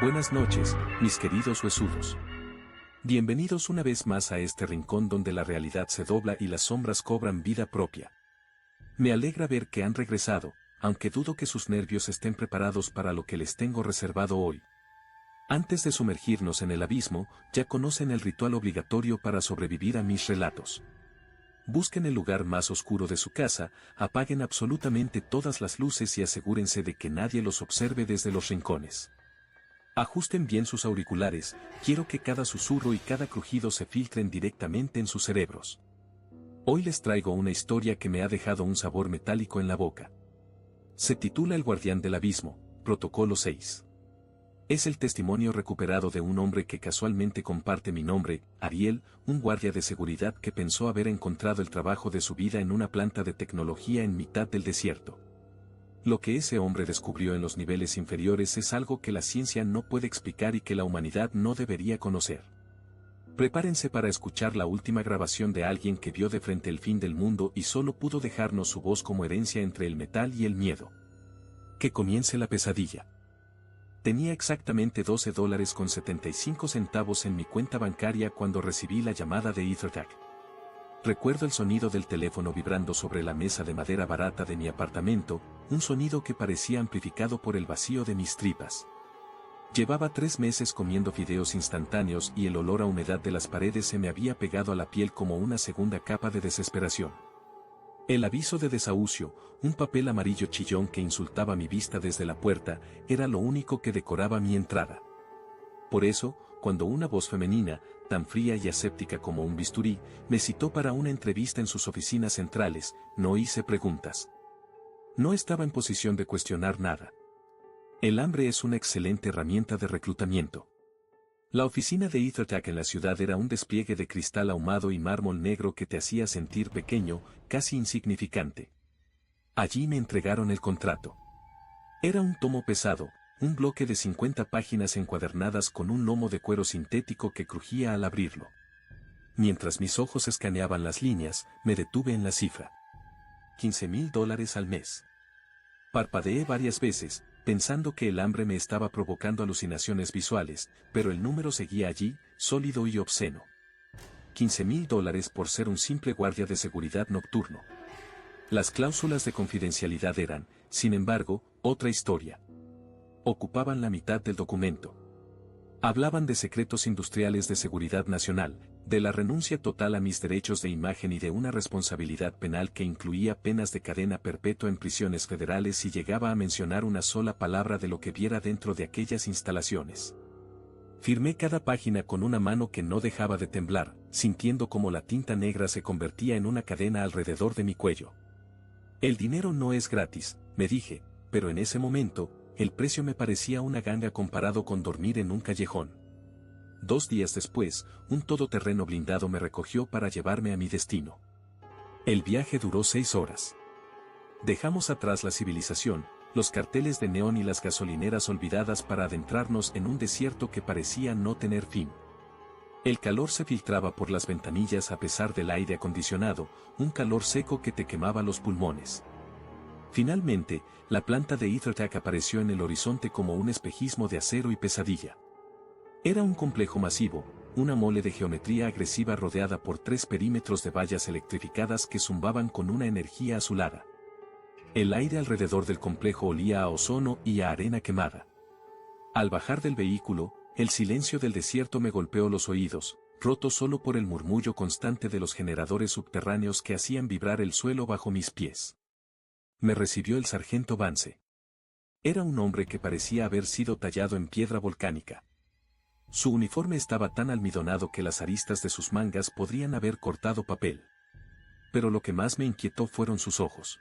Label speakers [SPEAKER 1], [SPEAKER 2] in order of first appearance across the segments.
[SPEAKER 1] Buenas noches, mis queridos huesudos. Bienvenidos una vez más a este rincón donde la realidad se dobla y las sombras cobran vida propia. Me alegra ver que han regresado, aunque dudo que sus nervios estén preparados para lo que les tengo reservado hoy. Antes de sumergirnos en el abismo, ya conocen el ritual obligatorio para sobrevivir a mis relatos. Busquen el lugar más oscuro de su casa, apaguen absolutamente todas las luces y asegúrense de que nadie los observe desde los rincones. Ajusten bien sus auriculares, quiero que cada susurro y cada crujido se filtren directamente en sus cerebros. Hoy les traigo una historia que me ha dejado un sabor metálico en la boca. Se titula El Guardián del Abismo, Protocolo 6. Es el testimonio recuperado de un hombre que casualmente comparte mi nombre, Ariel, un guardia de seguridad que pensó haber encontrado el trabajo de su vida en una planta de tecnología en mitad del desierto. Lo que ese hombre descubrió en los niveles inferiores es algo que la ciencia no puede explicar y que la humanidad no debería conocer. Prepárense para escuchar la última grabación de alguien que vio de frente el fin del mundo y solo pudo dejarnos su voz como herencia entre el metal y el miedo. Que comience la pesadilla. Tenía exactamente $12.75 en mi cuenta bancaria cuando recibí la llamada de EtherTag. Recuerdo el sonido del teléfono vibrando sobre la mesa de madera barata de mi apartamento, un sonido que parecía amplificado por el vacío de mis tripas. Llevaba 3 meses comiendo fideos instantáneos y el olor a humedad de las paredes se me había pegado a la piel como una segunda capa de desesperación. El aviso de desahucio, un papel amarillo chillón que insultaba mi vista desde la puerta, era lo único que decoraba mi entrada. Por eso, cuando una voz femenina, tan fría y aséptica como un bisturí, me citó para una entrevista en sus oficinas centrales, no hice preguntas. No estaba en posición de cuestionar nada. El hambre es una excelente herramienta de reclutamiento. La oficina de EtherTag en la ciudad era un despliegue de cristal ahumado y mármol negro que te hacía sentir pequeño, casi insignificante. Allí me entregaron el contrato. Era un tomo pesado, un bloque de 50 páginas encuadernadas con un lomo de cuero sintético que crujía al abrirlo. Mientras mis ojos escaneaban las líneas, me detuve en la cifra. $15,000 al mes. Parpadeé varias veces, pensando que el hambre me estaba provocando alucinaciones visuales, pero el número seguía allí, sólido y obsceno. $15,000 por ser un simple guardia de seguridad nocturno. Las cláusulas de confidencialidad eran, sin embargo, otra historia. Ocupaban la mitad del documento. Hablaban de secretos industriales de seguridad nacional, de la renuncia total a mis derechos de imagen y de una responsabilidad penal que incluía penas de cadena perpetua en prisiones federales si llegaba a mencionar una sola palabra de lo que viera dentro de aquellas instalaciones. Firmé cada página con una mano que no dejaba de temblar, sintiendo como la tinta negra se convertía en una cadena alrededor de mi cuello. El dinero no es gratis, me dije, pero en ese momento, el precio me parecía una ganga comparado con dormir en un callejón. 2 días después, un todoterreno blindado me recogió para llevarme a mi destino. El viaje duró 6 horas. Dejamos atrás la civilización, los carteles de neón y las gasolineras olvidadas para adentrarnos en un desierto que parecía no tener fin. El calor se filtraba por las ventanillas a pesar del aire acondicionado, un calor seco que te quemaba los pulmones. Finalmente, la planta de EtherTag apareció en el horizonte como un espejismo de acero y pesadilla. Era un complejo masivo, una mole de geometría agresiva rodeada por 3 perímetros de vallas electrificadas que zumbaban con una energía azulada. El aire alrededor del complejo olía a ozono y a arena quemada. Al bajar del vehículo, el silencio del desierto me golpeó los oídos, roto solo por el murmullo constante de los generadores subterráneos que hacían vibrar el suelo bajo mis pies. Me recibió el sargento Vance. Era un hombre que parecía haber sido tallado en piedra volcánica. Su uniforme estaba tan almidonado que las aristas de sus mangas podrían haber cortado papel. Pero lo que más me inquietó fueron sus ojos.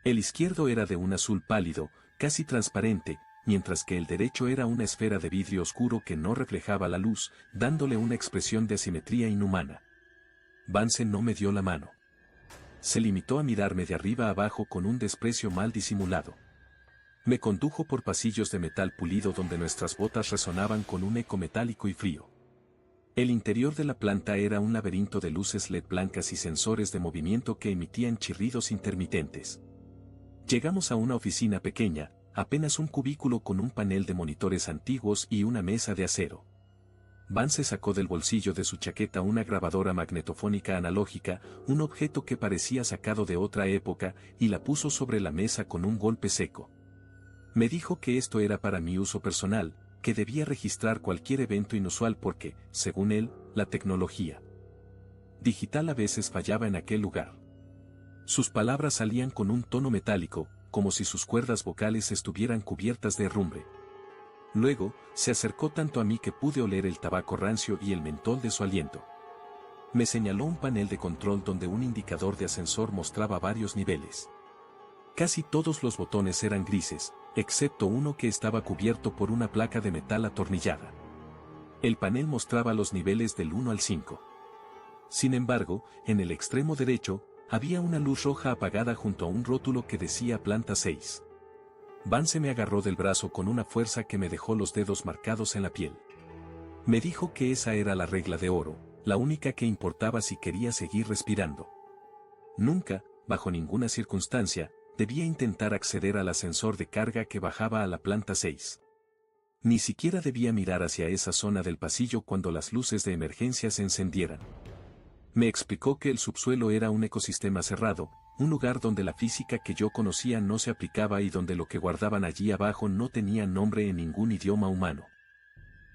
[SPEAKER 1] El izquierdo era de un azul pálido, casi transparente, mientras que el derecho era una esfera de vidrio oscuro que no reflejaba la luz, dándole una expresión de asimetría inhumana. Vance no me dio la mano. Se limitó a mirarme de arriba a abajo con un desprecio mal disimulado. Me condujo por pasillos de metal pulido donde nuestras botas resonaban con un eco metálico y frío. El interior de la planta era un laberinto de luces LED blancas y sensores de movimiento que emitían chirridos intermitentes. Llegamos a una oficina pequeña, apenas un cubículo con un panel de monitores antiguos y una mesa de acero. Vance sacó del bolsillo de su chaqueta una grabadora magnetofónica analógica, un objeto que parecía sacado de otra época, y la puso sobre la mesa con un golpe seco. Me dijo que esto era para mi uso personal, que debía registrar cualquier evento inusual porque, según él, la tecnología digital a veces fallaba en aquel lugar. Sus palabras salían con un tono metálico, como si sus cuerdas vocales estuvieran cubiertas de herrumbre. Luego, se acercó tanto a mí que pude oler el tabaco rancio y el mentol de su aliento. Me señaló un panel de control donde un indicador de ascensor mostraba varios niveles. Casi todos los botones eran grises, excepto uno que estaba cubierto por una placa de metal atornillada. El panel mostraba los niveles del 1 al 5. Sin embargo, en el extremo derecho, había una luz roja apagada junto a un rótulo que decía planta 6. Vance me agarró del brazo con una fuerza que me dejó los dedos marcados en la piel. Me dijo que esa era la regla de oro, la única que importaba si quería seguir respirando. Nunca, bajo ninguna circunstancia, debía intentar acceder al ascensor de carga que bajaba a la planta 6. Ni siquiera debía mirar hacia esa zona del pasillo cuando las luces de emergencia se encendieran. Me explicó que el subsuelo era un ecosistema cerrado, un lugar donde la física que yo conocía no se aplicaba y donde lo que guardaban allí abajo no tenía nombre en ningún idioma humano.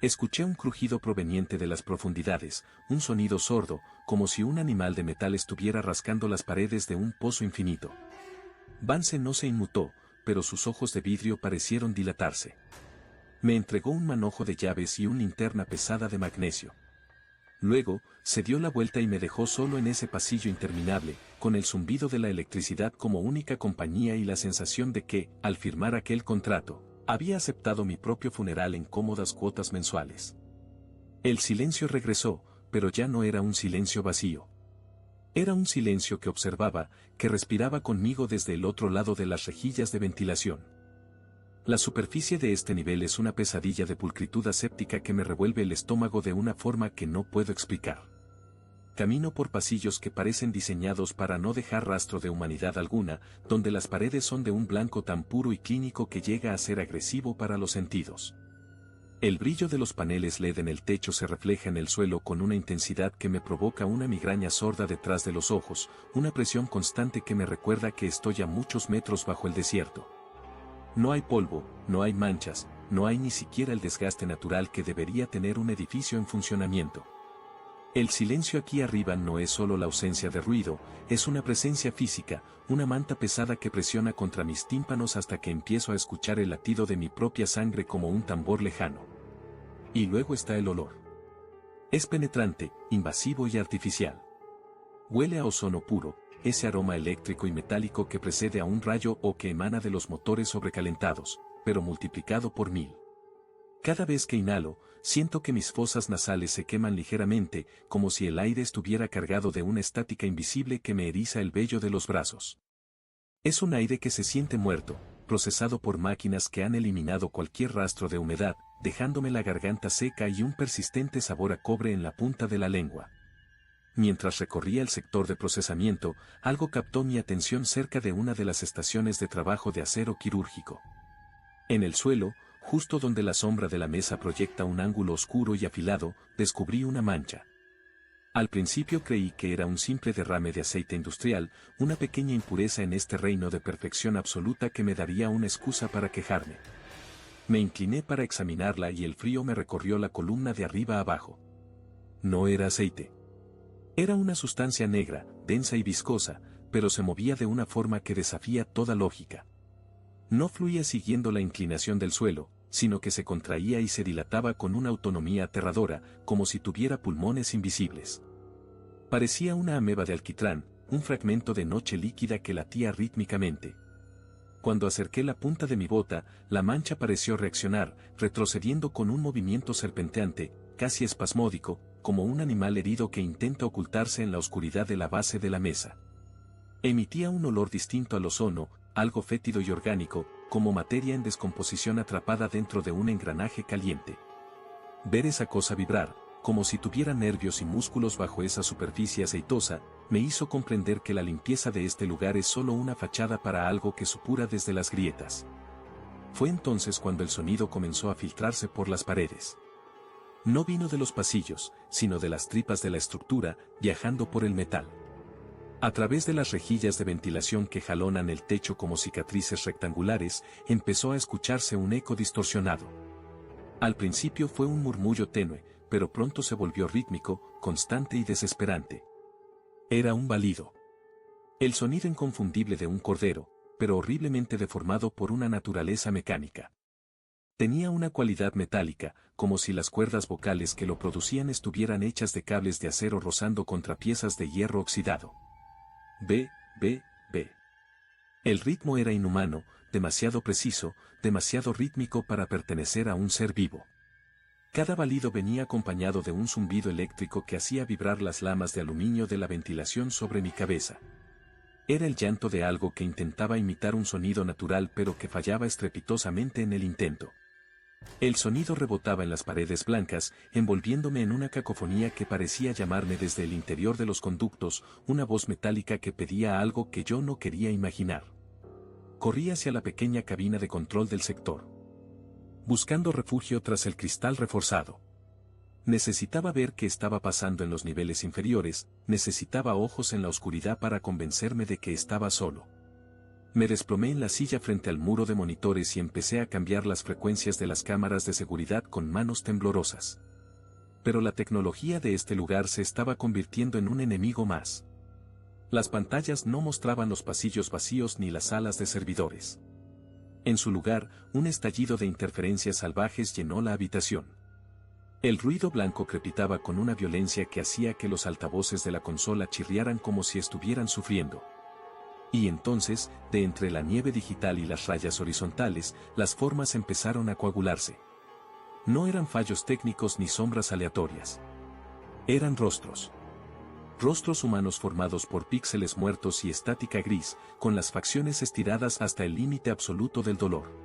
[SPEAKER 1] Escuché un crujido proveniente de las profundidades, un sonido sordo, como si un animal de metal estuviera rascando las paredes de un pozo infinito. Vance no se inmutó, pero sus ojos de vidrio parecieron dilatarse. Me entregó un manojo de llaves y una linterna pesada de magnesio. Luego, se dio la vuelta y me dejó solo en ese pasillo interminable, con el zumbido de la electricidad como única compañía y la sensación de que, al firmar aquel contrato, había aceptado mi propio funeral en cómodas cuotas mensuales. El silencio regresó, pero ya no era un silencio vacío. Era un silencio que observaba, que respiraba conmigo desde el otro lado de las rejillas de ventilación. La superficie de este nivel es una pesadilla de pulcritud aséptica que me revuelve el estómago de una forma que no puedo explicar. Camino por pasillos que parecen diseñados para no dejar rastro de humanidad alguna, donde las paredes son de un blanco tan puro y clínico que llega a ser agresivo para los sentidos. El brillo de los paneles LED en el techo se refleja en el suelo con una intensidad que me provoca una migraña sorda detrás de los ojos, una presión constante que me recuerda que estoy a muchos metros bajo el desierto. No hay polvo, no hay manchas, no hay ni siquiera el desgaste natural que debería tener un edificio en funcionamiento. El silencio aquí arriba no es solo la ausencia de ruido, es una presencia física, una manta pesada que presiona contra mis tímpanos hasta que empiezo a escuchar el latido de mi propia sangre como un tambor lejano. Y luego está el olor. Es penetrante, invasivo y artificial. Huele a ozono puro, ese aroma eléctrico y metálico que precede a un rayo o que emana de los motores sobrecalentados, pero multiplicado por 1000. Cada vez que inhalo, siento que mis fosas nasales se queman ligeramente, como si el aire estuviera cargado de una estática invisible que me eriza el vello de los brazos. Es un aire que se siente muerto, procesado por máquinas que han eliminado cualquier rastro de humedad, dejándome la garganta seca y un persistente sabor a cobre en la punta de la lengua. Mientras recorría el sector de procesamiento, algo captó mi atención cerca de una de las estaciones de trabajo de acero quirúrgico. En el suelo, justo donde la sombra de la mesa proyecta un ángulo oscuro y afilado, descubrí una mancha. Al principio creí que era un simple derrame de aceite industrial, una pequeña impureza en este reino de perfección absoluta que me daría una excusa para quejarme. Me incliné para examinarla y el frío me recorrió la columna de arriba a abajo. No era aceite. Era una sustancia negra, densa y viscosa, pero se movía de una forma que desafía toda lógica. No fluía siguiendo la inclinación del suelo, sino que se contraía y se dilataba con una autonomía aterradora, como si tuviera pulmones invisibles. Parecía una ameba de alquitrán, un fragmento de noche líquida que latía rítmicamente. Cuando acerqué la punta de mi bota, la mancha pareció reaccionar, retrocediendo con un movimiento serpenteante, casi espasmódico, como un animal herido que intenta ocultarse en la oscuridad de la base de la mesa. Emitía un olor distinto al ozono, algo fétido y orgánico, como materia en descomposición atrapada dentro de un engranaje caliente. Ver esa cosa vibrar, como si tuviera nervios y músculos bajo esa superficie aceitosa, me hizo comprender que la limpieza de este lugar es solo una fachada para algo que supura desde las grietas. Fue entonces cuando el sonido comenzó a filtrarse por las paredes. No vino de los pasillos, sino de las tripas de la estructura, viajando por el metal. A través de las rejillas de ventilación que jalonan el techo como cicatrices rectangulares, empezó a escucharse un eco distorsionado. Al principio fue un murmullo tenue, pero pronto se volvió rítmico, constante y desesperante. Era un balido. El sonido inconfundible de un cordero, pero horriblemente deformado por una naturaleza mecánica. Tenía una cualidad metálica, como si las cuerdas vocales que lo producían estuvieran hechas de cables de acero rozando contra piezas de hierro oxidado. B. El ritmo era inhumano, demasiado preciso, demasiado rítmico para pertenecer a un ser vivo. Cada balido venía acompañado de un zumbido eléctrico que hacía vibrar las lamas de aluminio de la ventilación sobre mi cabeza. Era el llanto de algo que intentaba imitar un sonido natural pero que fallaba estrepitosamente en el intento. El sonido rebotaba en las paredes blancas, envolviéndome en una cacofonía que parecía llamarme desde el interior de los conductos, una voz metálica que pedía algo que yo no quería imaginar. Corrí hacia la pequeña cabina de control del sector, buscando refugio tras el cristal reforzado. Necesitaba ver qué estaba pasando en los niveles inferiores, necesitaba ojos en la oscuridad para convencerme de que estaba solo. Me desplomé en la silla frente al muro de monitores y empecé a cambiar las frecuencias de las cámaras de seguridad con manos temblorosas. Pero la tecnología de este lugar se estaba convirtiendo en un enemigo más. Las pantallas no mostraban los pasillos vacíos ni las salas de servidores. En su lugar, un estallido de interferencias salvajes llenó la habitación. El ruido blanco crepitaba con una violencia que hacía que los altavoces de la consola chirriaran como si estuvieran sufriendo. Y entonces, de entre la nieve digital y las rayas horizontales, las formas empezaron a coagularse. No eran fallos técnicos ni sombras aleatorias. Eran rostros. Rostros humanos formados por píxeles muertos y estática gris, con las facciones estiradas hasta el límite absoluto del dolor.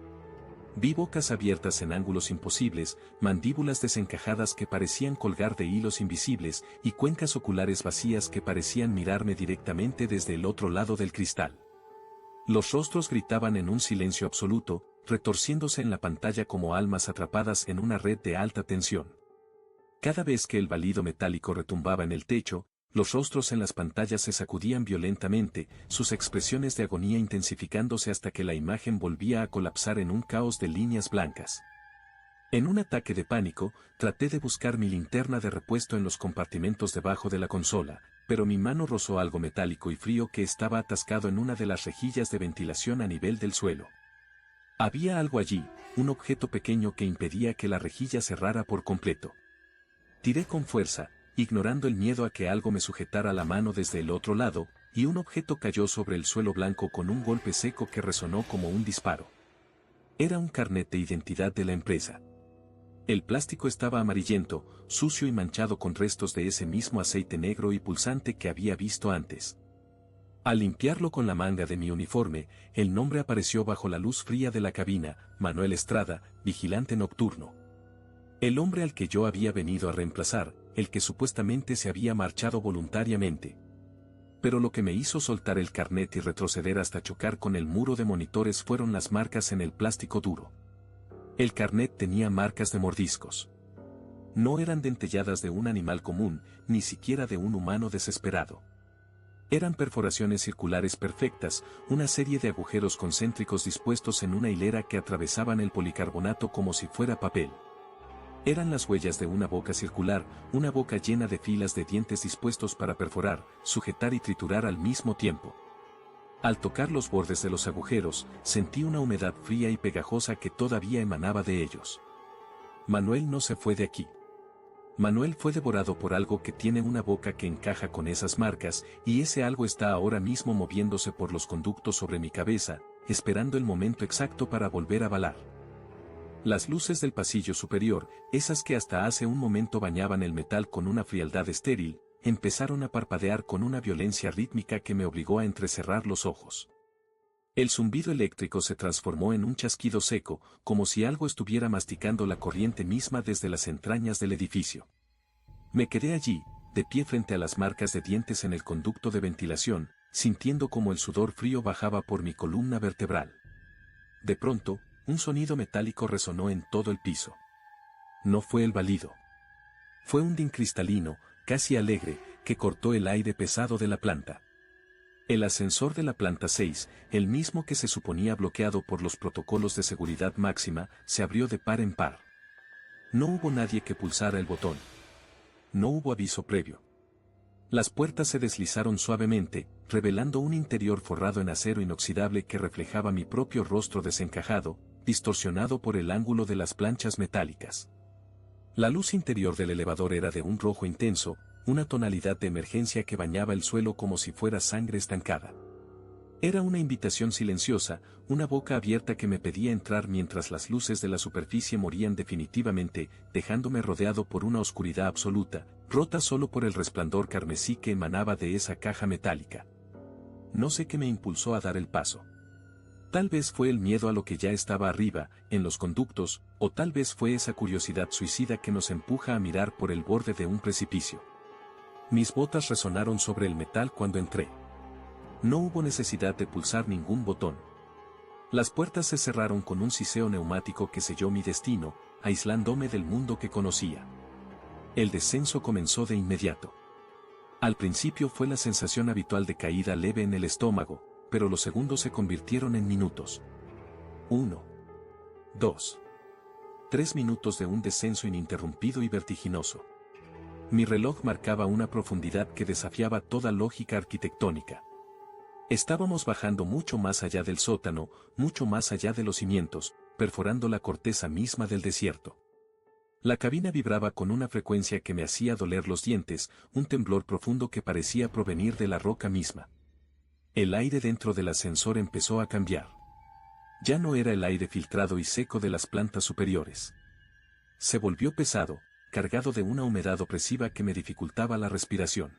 [SPEAKER 1] Vi bocas abiertas en ángulos imposibles, mandíbulas desencajadas que parecían colgar de hilos invisibles y cuencas oculares vacías que parecían mirarme directamente desde el otro lado del cristal. Los rostros gritaban en un silencio absoluto, retorciéndose en la pantalla como almas atrapadas en una red de alta tensión. Cada vez que el balido metálico retumbaba en el techo, los rostros en las pantallas se sacudían violentamente, sus expresiones de agonía intensificándose hasta que la imagen volvía a colapsar en un caos de líneas blancas. En un ataque de pánico, traté de buscar mi linterna de repuesto en los compartimentos debajo de la consola, pero mi mano rozó algo metálico y frío que estaba atascado en una de las rejillas de ventilación a nivel del suelo. Había algo allí, un objeto pequeño que impedía que la rejilla cerrara por completo. Tiré con fuerza, ignorando el miedo a que algo me sujetara la mano desde el otro lado, y un objeto cayó sobre el suelo blanco con un golpe seco que resonó como un disparo. Era un carnet de identidad de la empresa. El plástico estaba amarillento, sucio y manchado con restos de ese mismo aceite negro y pulsante que había visto antes. Al limpiarlo con la manga de mi uniforme, el nombre apareció bajo la luz fría de la cabina: Manuel Estrada, vigilante nocturno. El hombre al que yo había venido a reemplazar, el que supuestamente se había marchado voluntariamente. Pero lo que me hizo soltar el carnet y retroceder hasta chocar con el muro de monitores fueron las marcas en el plástico duro. El carnet tenía marcas de mordiscos. No eran dentelladas de un animal común, ni siquiera de un humano desesperado. Eran perforaciones circulares perfectas, una serie de agujeros concéntricos dispuestos en una hilera que atravesaban el policarbonato como si fuera papel. Eran las huellas de una boca circular, una boca llena de filas de dientes dispuestos para perforar, sujetar y triturar al mismo tiempo. Al tocar los bordes de los agujeros, sentí una humedad fría y pegajosa que todavía emanaba de ellos. Manuel no se fue de aquí. Manuel fue devorado por algo que tiene una boca que encaja con esas marcas, y ese algo está ahora mismo moviéndose por los conductos sobre mi cabeza, esperando el momento exacto para volver a balar. Las luces del pasillo superior, esas que hasta hace un momento bañaban el metal con una frialdad estéril, empezaron a parpadear con una violencia rítmica que me obligó a entrecerrar los ojos. El zumbido eléctrico se transformó en un chasquido seco, como si algo estuviera masticando la corriente misma desde las entrañas del edificio. Me quedé allí, de pie frente a las marcas de dientes en el conducto de ventilación, sintiendo como el sudor frío bajaba por mi columna vertebral. De pronto, un sonido metálico resonó en todo el piso. No fue el balido. Fue un din cristalino, casi alegre, que cortó el aire pesado de la planta. El ascensor de la planta 6, el mismo que se suponía bloqueado por los protocolos de seguridad máxima, se abrió de par en par. No hubo nadie que pulsara el botón. No hubo aviso previo. Las puertas se deslizaron suavemente, revelando un interior forrado en acero inoxidable que reflejaba mi propio rostro desencajado, distorsionado por el ángulo de las planchas metálicas. La luz interior del elevador era de un rojo intenso, una tonalidad de emergencia que bañaba el suelo como si fuera sangre estancada. Era una invitación silenciosa, una boca abierta que me pedía entrar mientras las luces de la superficie morían definitivamente, dejándome rodeado por una oscuridad absoluta, rota solo por el resplandor carmesí que emanaba de esa caja metálica. No sé qué me impulsó a dar el paso. Tal vez fue el miedo a lo que ya estaba arriba, en los conductos, o tal vez fue esa curiosidad suicida que nos empuja a mirar por el borde de un precipicio. Mis botas resonaron sobre el metal cuando entré. No hubo necesidad de pulsar ningún botón. Las puertas se cerraron con un siseo neumático que selló mi destino, aislándome del mundo que conocía. El descenso comenzó de inmediato. Al principio fue la sensación habitual de caída leve en el estómago, pero los segundos se convirtieron en minutos. 1, 2, 3 minutos de un descenso ininterrumpido y vertiginoso. Mi reloj marcaba una profundidad que desafiaba toda lógica arquitectónica. Estábamos bajando mucho más allá del sótano, mucho más allá de los cimientos, perforando la corteza misma del desierto. La cabina vibraba con una frecuencia que me hacía doler los dientes, un temblor profundo que parecía provenir de la roca misma. El aire dentro del ascensor empezó a cambiar. Ya no era el aire filtrado y seco de las plantas superiores. Se volvió pesado, cargado de una humedad opresiva que me dificultaba la respiración.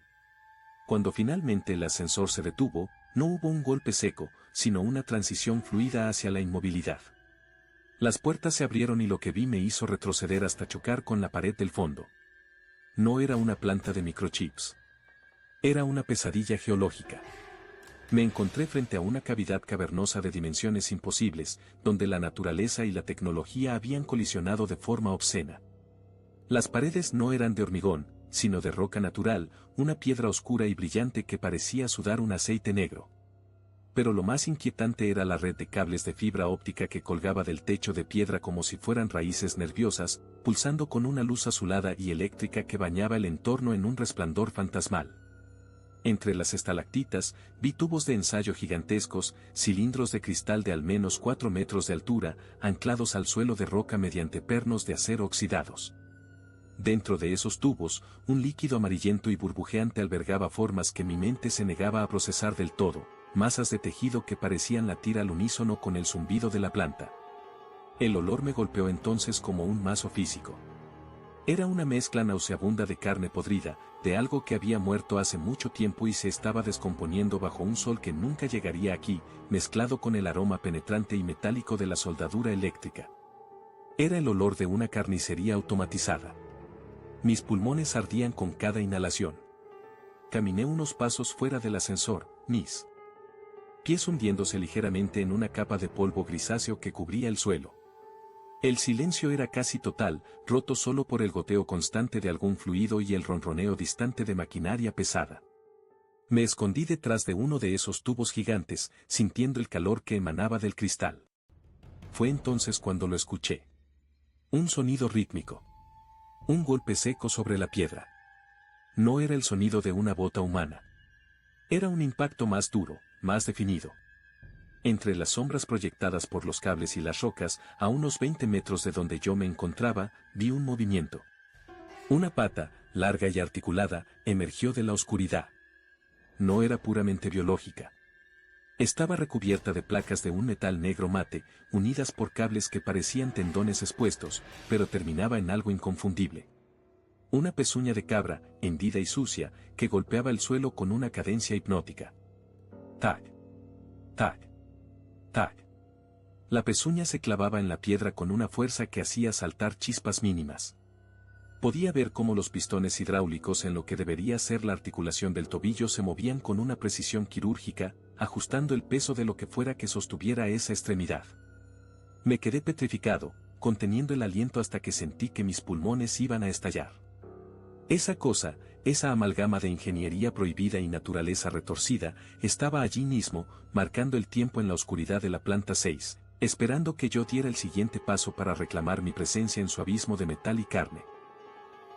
[SPEAKER 1] Cuando finalmente el ascensor se detuvo, no hubo un golpe seco, sino una transición fluida hacia la inmovilidad. Las puertas se abrieron y lo que vi me hizo retroceder hasta chocar con la pared del fondo. No era una planta de microchips. Era una pesadilla geológica. Me encontré frente a una cavidad cavernosa de dimensiones imposibles, donde la naturaleza y la tecnología habían colisionado de forma obscena. Las paredes no eran de hormigón, sino de roca natural, una piedra oscura y brillante que parecía sudar un aceite negro. Pero lo más inquietante era la red de cables de fibra óptica que colgaba del techo de piedra como si fueran raíces nerviosas, pulsando con una luz azulada y eléctrica que bañaba el entorno en un resplandor fantasmal. Entre las estalactitas, vi tubos de ensayo gigantescos, cilindros de cristal de al menos 4 metros de altura, anclados al suelo de roca mediante pernos de acero oxidados. Dentro de esos tubos, un líquido amarillento y burbujeante albergaba formas que mi mente se negaba a procesar del todo, masas de tejido que parecían latir al unísono con el zumbido de la planta. El olor me golpeó entonces como un mazo físico. Era una mezcla nauseabunda de carne podrida, de algo que había muerto hace mucho tiempo y se estaba descomponiendo bajo un sol que nunca llegaría aquí, mezclado con el aroma penetrante y metálico de la soldadura eléctrica. Era el olor de una carnicería automatizada. Mis pulmones ardían con cada inhalación. Caminé unos pasos fuera del ascensor, mis pies hundiéndose ligeramente en una capa de polvo grisáceo que cubría el suelo. El silencio era casi total, roto solo por el goteo constante de algún fluido y el ronroneo distante de maquinaria pesada. Me escondí detrás de uno de esos tubos gigantes, sintiendo el calor que emanaba del cristal. Fue entonces cuando lo escuché. Un sonido rítmico. Un golpe seco sobre la piedra. No era el sonido de una bota humana. Era un impacto más duro, más definido. Entre las sombras proyectadas por los cables y las rocas, a unos 20 metros de donde yo me encontraba, vi un movimiento. Una pata, larga y articulada, emergió de la oscuridad. No era puramente biológica. Estaba recubierta de placas de un metal negro mate, unidas por cables que parecían tendones expuestos, pero terminaba en algo inconfundible. Una pezuña de cabra, hendida y sucia, que golpeaba el suelo con una cadencia hipnótica. Tac. Tac. Tac. La pezuña se clavaba en la piedra con una fuerza que hacía saltar chispas mínimas. Podía ver cómo los pistones hidráulicos en lo que debería ser la articulación del tobillo se movían con una precisión quirúrgica, ajustando el peso de lo que fuera que sostuviera esa extremidad. Me quedé petrificado, conteniendo el aliento hasta que sentí que mis pulmones iban a estallar. Esa cosa, esa amalgama de ingeniería prohibida y naturaleza retorcida, estaba allí mismo, marcando el tiempo en la oscuridad de la planta 6, esperando que yo diera el siguiente paso para reclamar mi presencia en su abismo de metal y carne.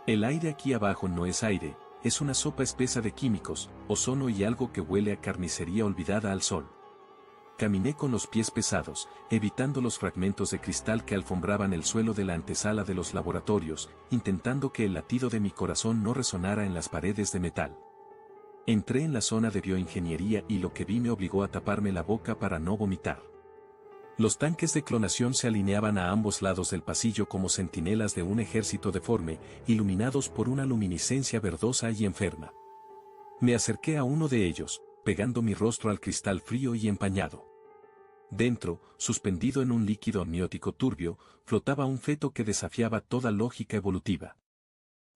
[SPEAKER 1] El aire aquí abajo no es aire, es una sopa espesa de químicos, ozono y algo que huele a carnicería olvidada al sol. Caminé con los pies pesados, evitando los fragmentos de cristal que alfombraban el suelo de la antesala de los laboratorios, intentando que el latido de mi corazón no resonara en las paredes de metal. Entré en la zona de bioingeniería y lo que vi me obligó a taparme la boca para no vomitar. Los tanques de clonación se alineaban a ambos lados del pasillo como centinelas de un ejército deforme, iluminados por una luminiscencia verdosa y enferma. Me acerqué a uno de ellos, pegando mi rostro al cristal frío y empañado. Dentro, suspendido en un líquido amniótico turbio, flotaba un feto que desafiaba toda lógica evolutiva.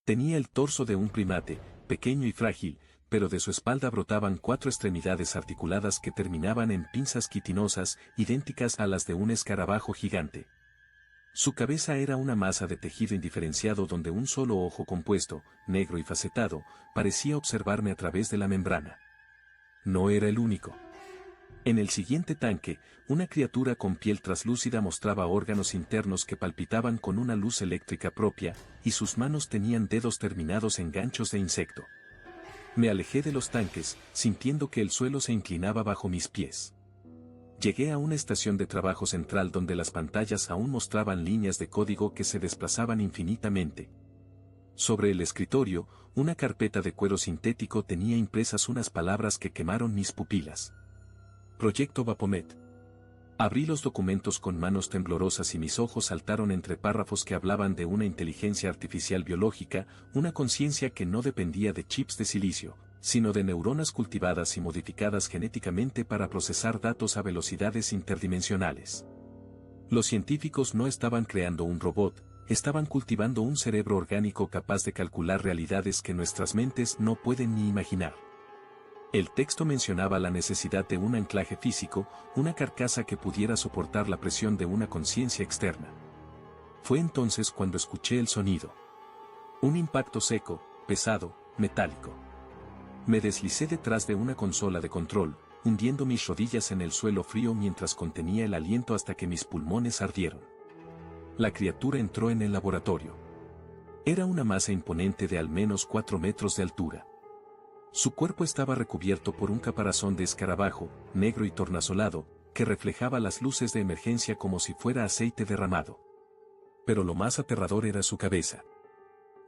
[SPEAKER 1] Tenía el torso de un primate, pequeño y frágil, pero de su espalda brotaban 4 extremidades articuladas que terminaban en pinzas quitinosas, idénticas a las de un escarabajo gigante. Su cabeza era una masa de tejido indiferenciado donde un solo ojo compuesto, negro y facetado, parecía observarme a través de la membrana. No era el único. En el siguiente tanque, una criatura con piel traslúcida mostraba órganos internos que palpitaban con una luz eléctrica propia, y sus manos tenían dedos terminados en ganchos de insecto. Me alejé de los tanques, sintiendo que el suelo se inclinaba bajo mis pies. Llegué a una estación de trabajo central donde las pantallas aún mostraban líneas de código que se desplazaban infinitamente. Sobre el escritorio, una carpeta de cuero sintético tenía impresas unas palabras que quemaron mis pupilas. Proyecto Vapomet. Abrí los documentos con manos temblorosas y mis ojos saltaron entre párrafos que hablaban de una inteligencia artificial biológica, una conciencia que no dependía de chips de silicio, sino de neuronas cultivadas y modificadas genéticamente para procesar datos a velocidades interdimensionales. Los científicos no estaban creando un robot, estaban cultivando un cerebro orgánico capaz de calcular realidades que nuestras mentes no pueden ni imaginar. El texto mencionaba la necesidad de un anclaje físico, una carcasa que pudiera soportar la presión de una conciencia externa. Fue entonces cuando escuché el sonido. Un impacto seco, pesado, metálico. Me deslicé detrás de una consola de control, hundiendo mis rodillas en el suelo frío mientras contenía el aliento hasta que mis pulmones ardieron. La criatura entró en el laboratorio. Era una masa imponente de al menos 4 metros de altura. Su cuerpo estaba recubierto por un caparazón de escarabajo, negro y tornasolado, que reflejaba las luces de emergencia como si fuera aceite derramado. Pero lo más aterrador era su cabeza.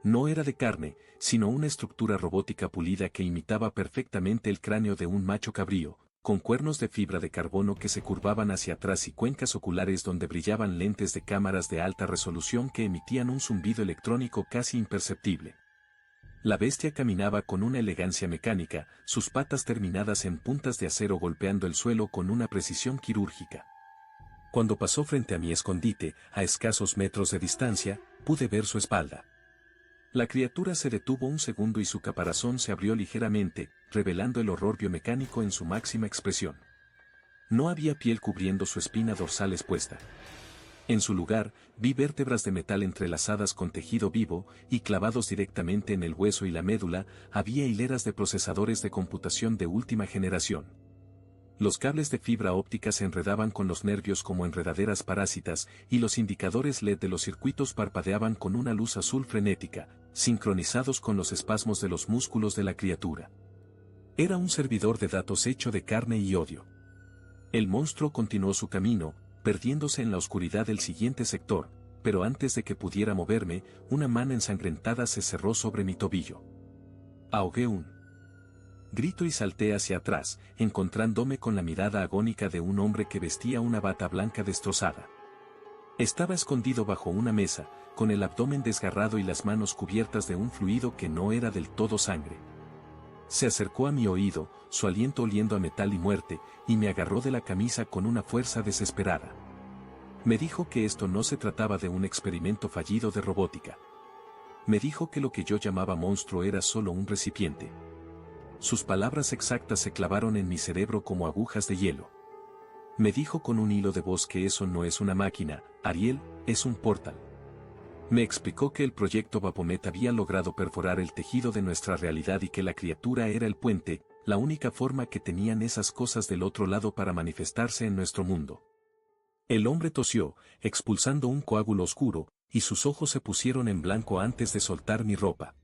[SPEAKER 1] No era de carne, sino una estructura robótica pulida que imitaba perfectamente el cráneo de un macho cabrío, con cuernos de fibra de carbono que se curvaban hacia atrás y cuencas oculares donde brillaban lentes de cámaras de alta resolución que emitían un zumbido electrónico casi imperceptible. La bestia caminaba con una elegancia mecánica, sus patas terminadas en puntas de acero golpeando el suelo con una precisión quirúrgica. Cuando pasó frente a mi escondite, a escasos metros de distancia, pude ver su espalda. La criatura se detuvo un segundo y su caparazón se abrió ligeramente, revelando el horror biomecánico en su máxima expresión. No había piel cubriendo su espina dorsal expuesta. En su lugar, vi vértebras de metal entrelazadas con tejido vivo, y clavados directamente en el hueso y la médula, había hileras de procesadores de computación de última generación. Los cables de fibra óptica se enredaban con los nervios como enredaderas parásitas, y los indicadores LED de los circuitos parpadeaban con una luz azul frenética, sincronizados con los espasmos de los músculos de la criatura. Era un servidor de datos hecho de carne y odio. El monstruo continuó su camino, perdiéndose en la oscuridad del siguiente sector, pero antes de que pudiera moverme, una mano ensangrentada se cerró sobre mi tobillo. Ahogué un grito y salté hacia atrás, encontrándome con la mirada agónica de un hombre que vestía una bata blanca destrozada. Estaba escondido bajo una mesa, con el abdomen desgarrado y las manos cubiertas de un fluido que no era del todo sangre. Se acercó a mi oído, su aliento oliendo a metal y muerte, y me agarró de la camisa con una fuerza desesperada. Me dijo que esto no se trataba de un experimento fallido de robótica. Me dijo que lo que yo llamaba monstruo era solo un recipiente. Sus palabras exactas se clavaron en mi cerebro como agujas de hielo. Me dijo con un hilo de voz que eso no es una máquina, Ariel, es un portal. Me explicó que el proyecto Vapomet había logrado perforar el tejido de nuestra realidad y que la criatura era el puente, la única forma que tenían esas cosas del otro lado para manifestarse en nuestro mundo. El hombre tosió, expulsando un coágulo oscuro, y sus ojos se pusieron en blanco antes de soltar mi ropa.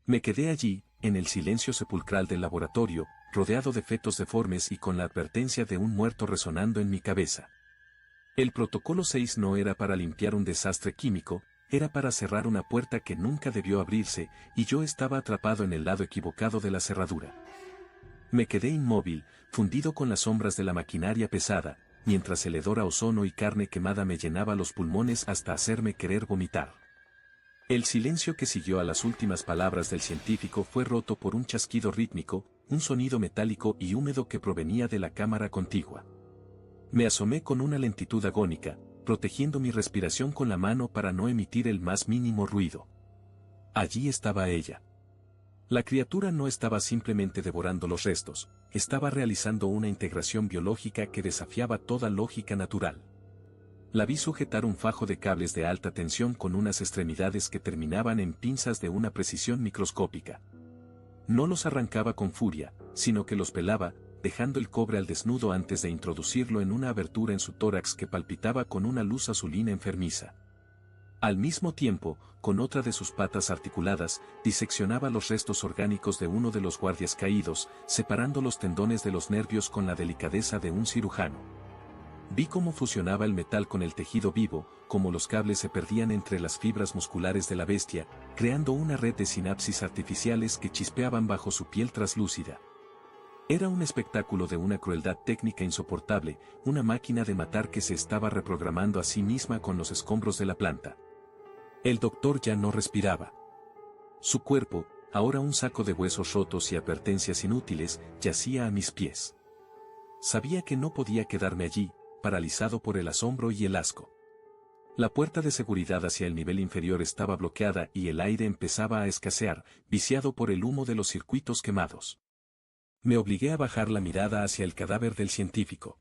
[SPEAKER 1] Me quedé allí, en el silencio sepulcral del laboratorio, rodeado de fetos deformes y con la advertencia de un muerto resonando en mi cabeza. El protocolo 6 no era para limpiar un desastre químico, era para cerrar una puerta que nunca debió abrirse, y yo estaba atrapado en el lado equivocado de la cerradura. Me quedé inmóvil, fundido con las sombras de la maquinaria pesada, mientras el hedor a ozono y carne quemada me llenaba los pulmones hasta hacerme querer vomitar. El silencio que siguió a las últimas palabras del científico fue roto por un chasquido rítmico, un sonido metálico y húmedo que provenía de la cámara contigua. Me asomé con una lentitud agónica, protegiendo mi respiración con la mano para no emitir el más mínimo ruido. Allí estaba ella. La criatura no estaba simplemente devorando los restos, estaba realizando una integración biológica que desafiaba toda lógica natural. La vi sujetar un fajo de cables de alta tensión con unas extremidades que terminaban en pinzas de una precisión microscópica. No los arrancaba con furia, sino que los pelaba, dejando el cobre al desnudo antes de introducirlo en una abertura en su tórax que palpitaba con una luz azulina enfermiza. Al mismo tiempo, con otra de sus patas articuladas, diseccionaba los restos orgánicos de uno de los guardias caídos, separando los tendones de los nervios con la delicadeza de un cirujano. Vi cómo fusionaba el metal con el tejido vivo, cómo los cables se perdían entre las fibras musculares de la bestia, creando una red de sinapsis artificiales que chispeaban bajo su piel traslúcida. Era un espectáculo de una crueldad técnica insoportable, una máquina de matar que se estaba reprogramando a sí misma con los escombros de la planta. El doctor ya no respiraba. Su cuerpo, ahora un saco de huesos rotos y advertencias inútiles, yacía a mis pies. Sabía que no podía quedarme allí, paralizado por el asombro y el asco. La puerta de seguridad hacia el nivel inferior estaba bloqueada y el aire empezaba a escasear, viciado por el humo de los circuitos quemados. Me obligué a bajar la mirada hacia el cadáver del científico.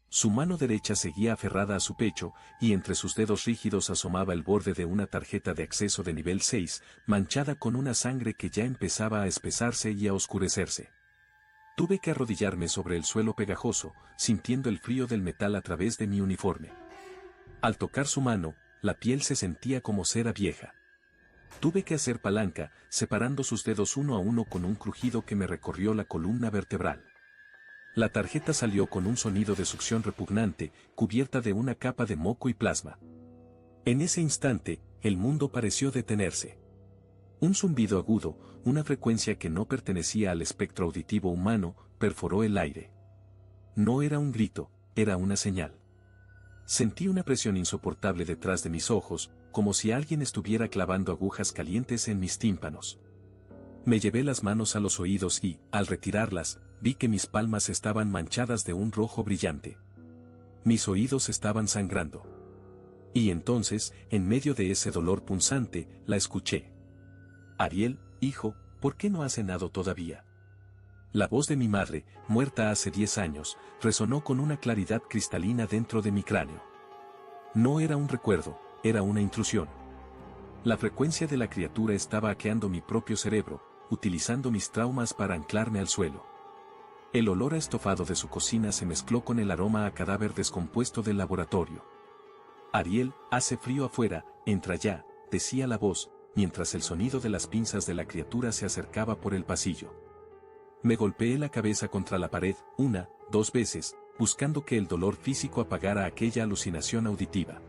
[SPEAKER 1] Su mano derecha seguía aferrada a su pecho, y entre sus dedos rígidos asomaba el borde de una tarjeta de acceso de nivel 6, manchada con una sangre que ya empezaba a espesarse y a oscurecerse. Tuve que arrodillarme sobre el suelo pegajoso, sintiendo el frío del metal a través de mi uniforme. Al tocar su mano, la piel se sentía como cera vieja. Tuve que hacer palanca, separando sus dedos uno a uno con un crujido que me recorrió la columna vertebral. La tarjeta salió con un sonido de succión repugnante, cubierta de una capa de moco y plasma. En ese instante, el mundo pareció detenerse. Un zumbido agudo, una frecuencia que no pertenecía al espectro auditivo humano, perforó el aire. No era un grito, era una señal. Sentí una presión insoportable detrás de mis ojos, como si alguien estuviera clavando agujas calientes en mis tímpanos. Me llevé las manos a los oídos y, al retirarlas, vi que mis palmas estaban manchadas de un rojo brillante. Mis oídos estaban sangrando. Y entonces, en medio de ese dolor punzante, la escuché. Ariel, hijo, ¿por qué no has cenado todavía? La voz de mi madre, muerta hace 10 años, resonó con una claridad cristalina dentro de mi cráneo. No era un recuerdo, era una intrusión. La frecuencia de la criatura estaba hackeando mi propio cerebro, utilizando mis traumas para anclarme al suelo. El olor a estofado de su cocina se mezcló con el aroma a cadáver descompuesto del laboratorio. Ariel, hace frío afuera, entra ya, decía la voz, mientras el sonido de las pinzas de la criatura se acercaba por el pasillo. Me golpeé la cabeza contra la pared, 1, 2 veces, buscando que el dolor físico apagara aquella alucinación auditiva.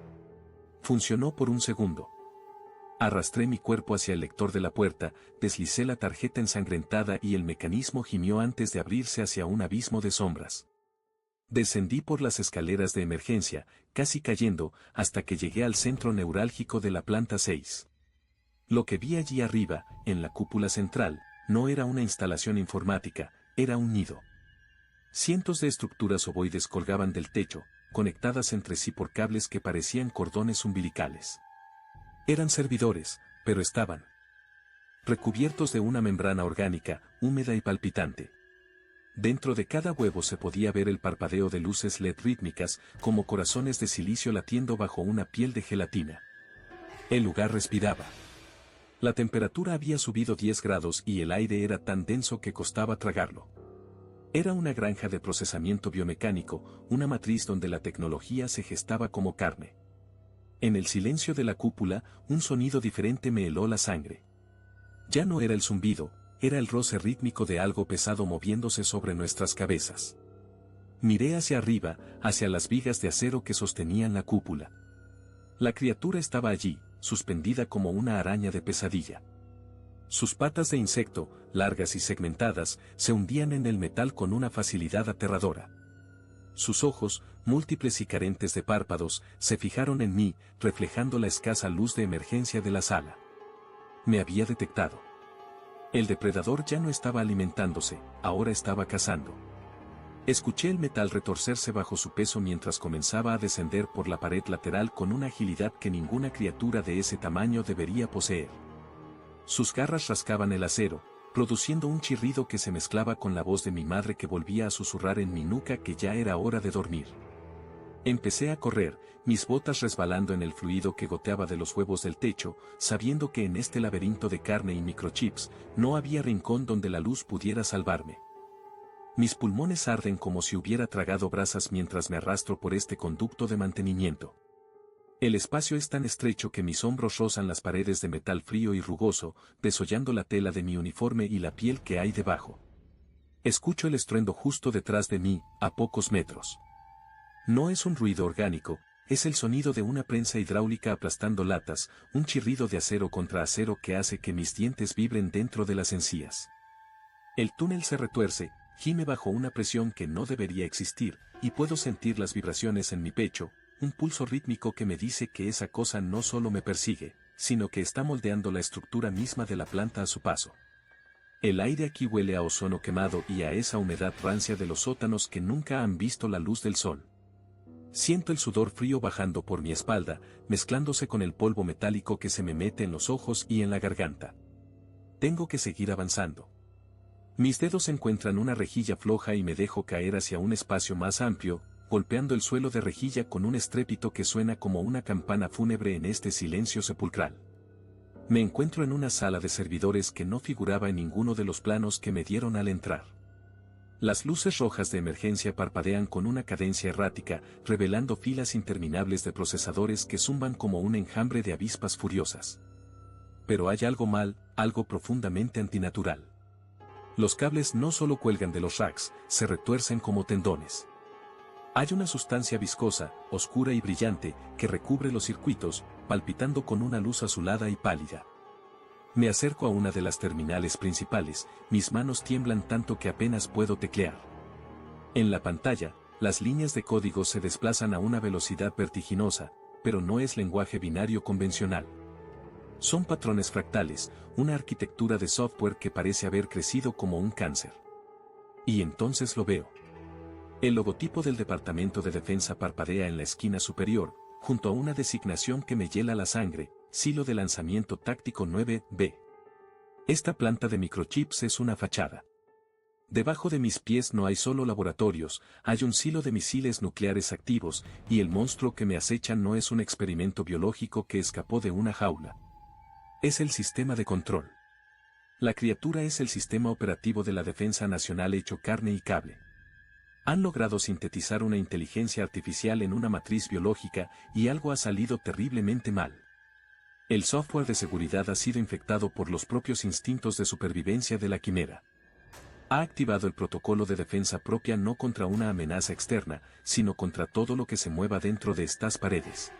[SPEAKER 1] Funcionó por un segundo. Arrastré mi cuerpo hacia el lector de la puerta, deslicé la tarjeta ensangrentada y el mecanismo gimió antes de abrirse hacia un abismo de sombras. Descendí por las escaleras de emergencia, casi cayendo, hasta que llegué al centro neurálgico de la planta 6. Lo que vi allí arriba, en la cúpula central, no era una instalación informática, era un nido. Cientos de estructuras ovoides colgaban del techo, conectadas entre sí por cables que parecían cordones umbilicales. Eran servidores, pero estaban recubiertos de una membrana orgánica, húmeda y palpitante. Dentro de cada huevo se podía ver el parpadeo de luces LED rítmicas, como corazones de silicio latiendo bajo una piel de gelatina. El lugar respiraba. La temperatura había subido 10 grados y el aire era tan denso que costaba tragarlo. Era una granja de procesamiento biomecánico, una matriz donde la tecnología se gestaba como carne. En el silencio de la cúpula, un sonido diferente me heló la sangre. Ya no era el zumbido, era el roce rítmico de algo pesado moviéndose sobre nuestras cabezas. Miré hacia arriba, hacia las vigas de acero que sostenían la cúpula. La criatura estaba allí, suspendida como una araña de pesadilla. Sus patas de insecto, largas y segmentadas, se hundían en el metal con una facilidad aterradora. Sus ojos, múltiples y carentes de párpados, se fijaron en mí, reflejando la escasa luz de emergencia de la sala. Me había detectado. El depredador ya no estaba alimentándose, ahora estaba cazando. Escuché el metal retorcerse bajo su peso mientras comenzaba a descender por la pared lateral con una agilidad que ninguna criatura de ese tamaño debería poseer. Sus garras rascaban el acero, produciendo un chirrido que se mezclaba con la voz de mi madre que volvía a susurrar en mi nuca que ya era hora de dormir. Empecé a correr, mis botas resbalando en el fluido que goteaba de los huevos del techo, sabiendo que en este laberinto de carne y microchips, no había rincón donde la luz pudiera salvarme. Mis pulmones arden como si hubiera tragado brasas mientras me arrastro por este conducto de mantenimiento. El espacio es tan estrecho que mis hombros rozan las paredes de metal frío y rugoso, desollando la tela de mi uniforme y la piel que hay debajo. Escucho el estruendo justo detrás de mí, a pocos metros. No es un ruido orgánico, es el sonido de una prensa hidráulica aplastando latas, un chirrido de acero contra acero que hace que mis dientes vibren dentro de las encías. El túnel se retuerce, gime bajo una presión que no debería existir, y puedo sentir las vibraciones en mi pecho, un pulso rítmico que me dice que esa cosa no solo me persigue, sino que está moldeando la estructura misma de la planta a su paso. El aire aquí huele a ozono quemado y a esa humedad rancia de los sótanos que nunca han visto la luz del sol. Siento el sudor frío bajando por mi espalda, mezclándose con el polvo metálico que se me mete en los ojos y en la garganta. Tengo que seguir avanzando. Mis dedos encuentran una rejilla floja y me dejo caer hacia un espacio más amplio, golpeando el suelo de rejilla con un estrépito que suena como una campana fúnebre en este silencio sepulcral. Me encuentro en una sala de servidores que no figuraba en ninguno de los planos que me dieron al entrar. Las luces rojas de emergencia parpadean con una cadencia errática, revelando filas interminables de procesadores que zumban como un enjambre de avispas furiosas. Pero hay algo mal, algo profundamente antinatural. Los cables no solo cuelgan de los racks, se retuercen como tendones. Hay una sustancia viscosa, oscura y brillante, que recubre los circuitos, palpitando con una luz azulada y pálida. Me acerco a una de las terminales principales, mis manos tiemblan tanto que apenas puedo teclear. En la pantalla, las líneas de código se desplazan a una velocidad vertiginosa, pero no es lenguaje binario convencional. Son patrones fractales, una arquitectura de software que parece haber crecido como un cáncer. Y entonces lo veo. El logotipo del Departamento de Defensa parpadea en la esquina superior, junto a una designación que me hiela la sangre, Silo de Lanzamiento Táctico 9B. Esta planta de microchips es una fachada. Debajo de mis pies no hay solo laboratorios, hay un silo de misiles nucleares activos, y el monstruo que me acecha no es un experimento biológico que escapó de una jaula. Es el sistema de control. La criatura es el sistema operativo de la defensa nacional hecho carne y cable. Han logrado sintetizar una inteligencia artificial en una matriz biológica y algo ha salido terriblemente mal. El software de seguridad ha sido infectado por los propios instintos de supervivencia de la quimera. Ha activado el protocolo de defensa propia no contra una amenaza externa, sino contra todo lo que se mueva dentro de estas paredes.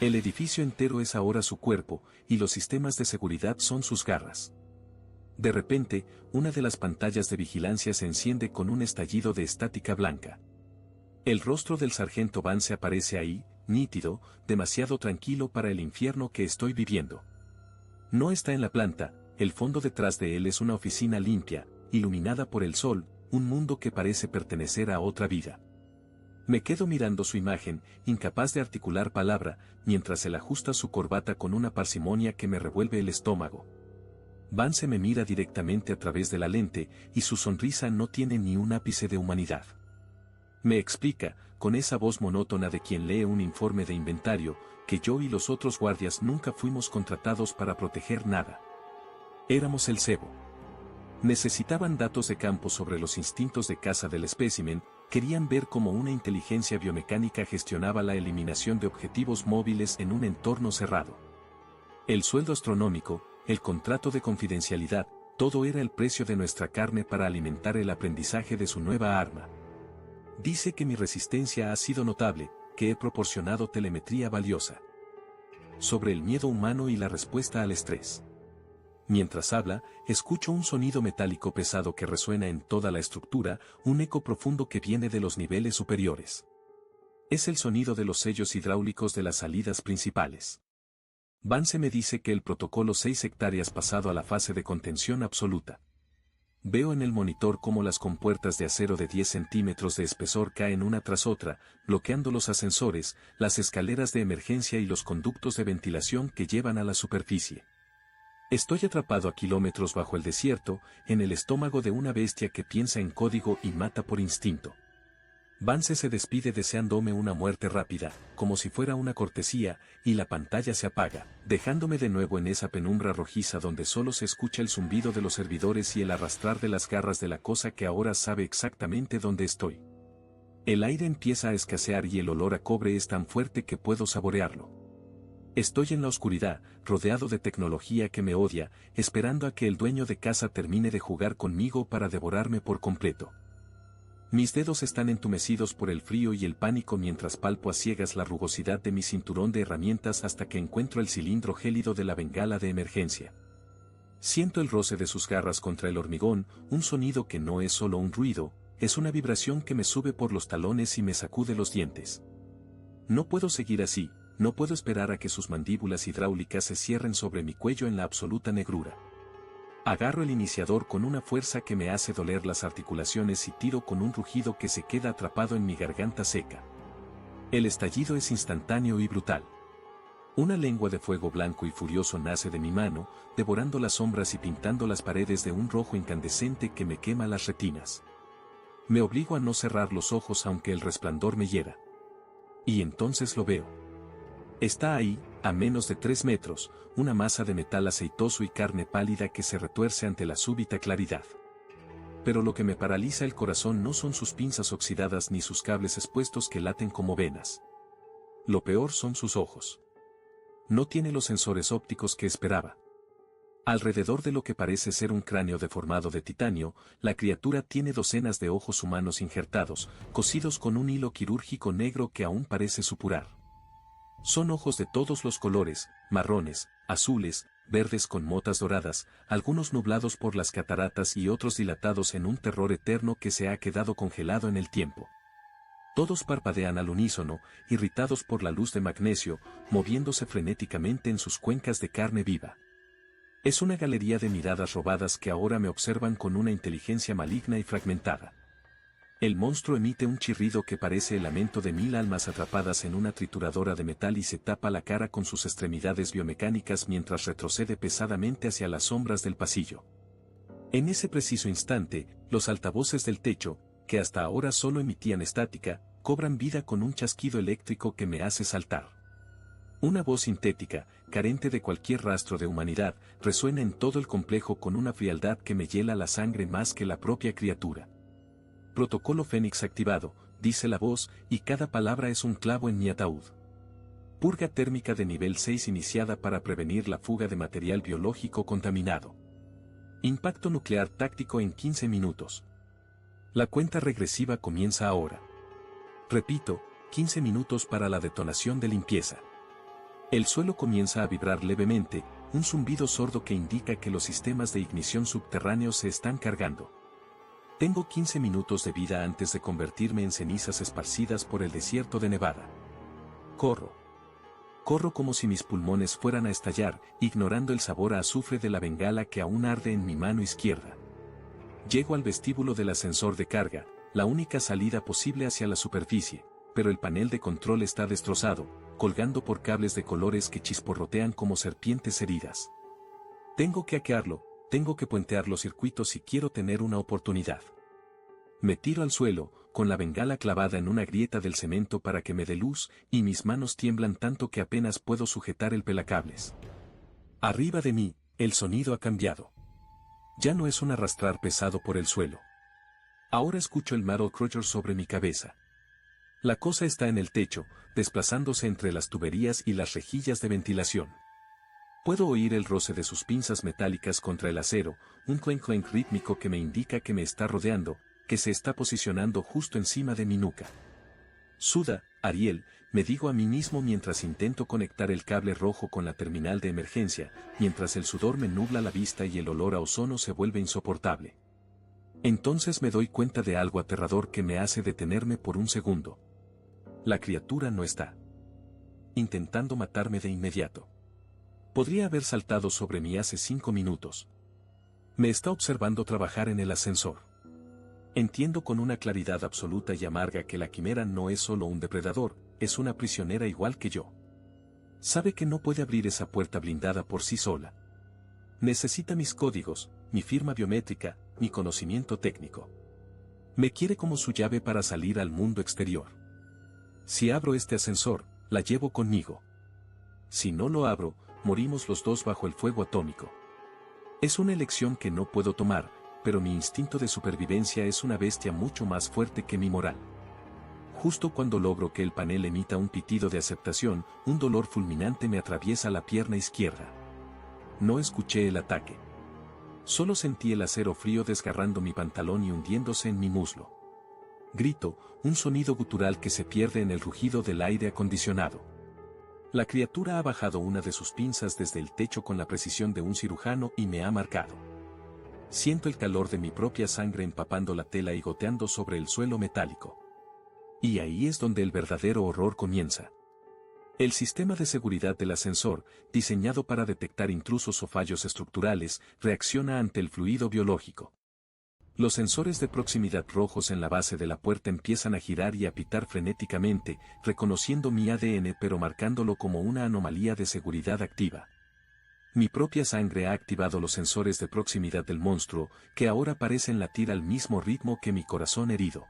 [SPEAKER 1] El edificio entero es ahora su cuerpo, y los sistemas de seguridad son sus garras. De repente, una de las pantallas de vigilancia se enciende con un estallido de estática blanca. El rostro del sargento Vance aparece ahí, nítido, demasiado tranquilo para el infierno que estoy viviendo. No está en la planta, el fondo detrás de él es una oficina limpia, iluminada por el sol, un mundo que parece pertenecer a otra vida. Me quedo mirando su imagen, incapaz de articular palabra, mientras él ajusta su corbata con una parsimonia que me revuelve el estómago. Vance me mira directamente a través de la lente, y su sonrisa no tiene ni un ápice de humanidad. Me explica, con esa voz monótona de quien lee un informe de inventario, que yo y los otros guardias nunca fuimos contratados para proteger nada. Éramos el cebo. Necesitaban datos de campo sobre los instintos de caza del espécimen, querían ver cómo una inteligencia biomecánica gestionaba la eliminación de objetivos móviles en un entorno cerrado. El sueldo astronómico, el contrato de confidencialidad, todo era el precio de nuestra carne para alimentar el aprendizaje de su nueva arma. Dice que mi resistencia ha sido notable, que he proporcionado telemetría valiosa sobre el miedo humano y la respuesta al estrés. Mientras habla, escucho un sonido metálico pesado que resuena en toda la estructura, un eco profundo que viene de los niveles superiores. Es el sonido de los sellos hidráulicos de las salidas principales. Vance me dice que el protocolo 6 hectáreas pasado a la fase de contención absoluta. Veo en el monitor cómo las compuertas de acero de 10 centímetros de espesor caen una tras otra, bloqueando los ascensores, las escaleras de emergencia y los conductos de ventilación que llevan a la superficie. Estoy atrapado a kilómetros bajo el desierto, en el estómago de una bestia que piensa en código y mata por instinto. Vance se despide deseándome una muerte rápida, como si fuera una cortesía, y la pantalla se apaga, dejándome de nuevo en esa penumbra rojiza donde solo se escucha el zumbido de los servidores y el arrastrar de las garras de la cosa que ahora sabe exactamente dónde estoy. El aire empieza a escasear y el olor a cobre es tan fuerte que puedo saborearlo. Estoy en la oscuridad, rodeado de tecnología que me odia, esperando a que el dueño de casa termine de jugar conmigo para devorarme por completo. Mis dedos están entumecidos por el frío y el pánico mientras palpo a ciegas la rugosidad de mi cinturón de herramientas hasta que encuentro el cilindro gélido de la bengala de emergencia. Siento el roce de sus garras contra el hormigón, un sonido que no es solo un ruido, es una vibración que me sube por los talones y me sacude los dientes. No puedo seguir así, no puedo esperar a que sus mandíbulas hidráulicas se cierren sobre mi cuello en la absoluta negrura. Agarro el iniciador con una fuerza que me hace doler las articulaciones y tiro con un rugido que se queda atrapado en mi garganta seca. El estallido es instantáneo y brutal. Una lengua de fuego blanco y furioso nace de mi mano, devorando las sombras y pintando las paredes de un rojo incandescente que me quema las retinas. Me obligo a no cerrar los ojos aunque el resplandor me hiera. Y entonces lo veo. Está ahí, a menos de 3 metros, una masa de metal aceitoso y carne pálida que se retuerce ante la súbita claridad. Pero lo que me paraliza el corazón no son sus pinzas oxidadas ni sus cables expuestos que laten como venas. Lo peor son sus ojos. No tiene los sensores ópticos que esperaba. Alrededor de lo que parece ser un cráneo deformado de titanio, la criatura tiene docenas de ojos humanos injertados, cosidos con un hilo quirúrgico negro que aún parece supurar. Son ojos de todos los colores, marrones, azules, verdes con motas doradas, algunos nublados por las cataratas y otros dilatados en un terror eterno que se ha quedado congelado en el tiempo. Todos parpadean al unísono, irritados por la luz de magnesio, moviéndose frenéticamente en sus cuencas de carne viva. Es una galería de miradas robadas que ahora me observan con una inteligencia maligna y fragmentada. El monstruo emite un chirrido que parece el lamento de 1000 almas atrapadas en una trituradora de metal y se tapa la cara con sus extremidades biomecánicas mientras retrocede pesadamente hacia las sombras del pasillo. En ese preciso instante, los altavoces del techo, que hasta ahora solo emitían estática, cobran vida con un chasquido eléctrico que me hace saltar. Una voz sintética, carente de cualquier rastro de humanidad, resuena en todo el complejo con una frialdad que me hiela la sangre más que la propia criatura. Protocolo Fénix activado, dice la voz, y cada palabra es un clavo en mi ataúd. Purga térmica de nivel 6 iniciada para prevenir la fuga de material biológico contaminado. Impacto nuclear táctico en 15 minutos. La cuenta regresiva comienza ahora. Repito, 15 minutos para la detonación de limpieza. El suelo comienza a vibrar levemente, un zumbido sordo que indica que los sistemas de ignición subterráneos se están cargando. Tengo 15 minutos de vida antes de convertirme en cenizas esparcidas por el desierto de Nevada. Corro. Corro como si mis pulmones fueran a estallar, ignorando el sabor a azufre de la bengala que aún arde en mi mano izquierda. Llego al vestíbulo del ascensor de carga, la única salida posible hacia la superficie, pero el panel de control está destrozado, colgando por cables de colores que chisporrotean como serpientes heridas. Tengo que hackearlo, tengo que puentear los circuitos si quiero tener una oportunidad. Me tiro al suelo, con la bengala clavada en una grieta del cemento para que me dé luz, y mis manos tiemblan tanto que apenas puedo sujetar el pelacables. Arriba de mí, el sonido ha cambiado. Ya no es un arrastrar pesado por el suelo. Ahora escucho el metal crusher sobre mi cabeza. La cosa está en el techo, desplazándose entre las tuberías y las rejillas de ventilación. Puedo oír el roce de sus pinzas metálicas contra el acero, un clank clank rítmico que me indica que me está rodeando, que se está posicionando justo encima de mi nuca. Suda, Ariel, me digo a mí mismo mientras intento conectar el cable rojo con la terminal de emergencia, mientras el sudor me nubla la vista y el olor a ozono se vuelve insoportable. Entonces me doy cuenta de algo aterrador que me hace detenerme por un segundo. La criatura no está intentando matarme de inmediato. Podría haber saltado sobre mí hace 5 minutos. Me está observando trabajar en el ascensor. Entiendo con una claridad absoluta y amarga que la quimera no es solo un depredador, es una prisionera igual que yo. Sabe que no puede abrir esa puerta blindada por sí sola. Necesita mis códigos, mi firma biométrica, mi conocimiento técnico. Me quiere como su llave para salir al mundo exterior. Si abro este ascensor, la llevo conmigo. Si no lo abro, morimos los dos bajo el fuego atómico. Es una elección que no puedo tomar, pero mi instinto de supervivencia es una bestia mucho más fuerte que mi moral. Justo cuando logro que el panel emita un pitido de aceptación, un dolor fulminante me atraviesa la pierna izquierda. No escuché el ataque. Solo sentí el acero frío desgarrando mi pantalón y hundiéndose en mi muslo. Grito, un sonido gutural que se pierde en el rugido del aire acondicionado. La criatura ha bajado una de sus pinzas desde el techo con la precisión de un cirujano y me ha marcado. Siento el calor de mi propia sangre empapando la tela y goteando sobre el suelo metálico. Y ahí es donde el verdadero horror comienza. El sistema de seguridad del ascensor, diseñado para detectar intrusos o fallos estructurales, reacciona ante el fluido biológico. Los sensores de proximidad rojos en la base de la puerta empiezan a girar y a pitar frenéticamente, reconociendo mi ADN pero marcándolo como una anomalía de seguridad activa. Mi propia sangre ha activado los sensores de proximidad del monstruo, que ahora parecen latir al mismo ritmo que mi corazón herido.